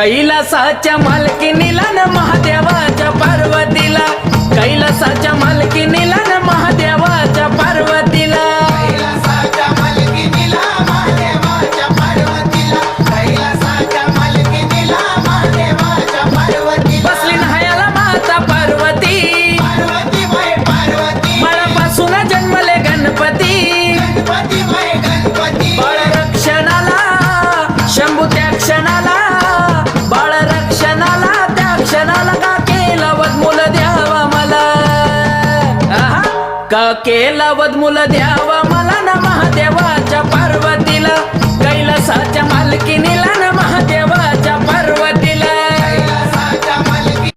कैलासाच्या मालकीनीला न महादेवाच्या पार्वतीला, कैलासाच्या मालकीनीला न महादेवाच्या पार्वतीला, कैलासाच्या मालकीनीला महादेवाच्या पार्वतीला, कैलासाच्या मालकीनीला महादेवाच्या पार्वतीला बसली न्हायाला माता पार्वती, पार्वती बाई पार्वती बाळापासून जन्मले गणपती, गणपती बाई गणपती बाळ रक्षणाला शंभू त्या क्षणाला, बाळ रक्षणाला त्या क्षणाला का केला वदमूल द्यावा मला, आहा, का केला वदमूल द्यावा मला न महादेवाच्या पार्वतीला, कैलासाच्या मालकीनीला न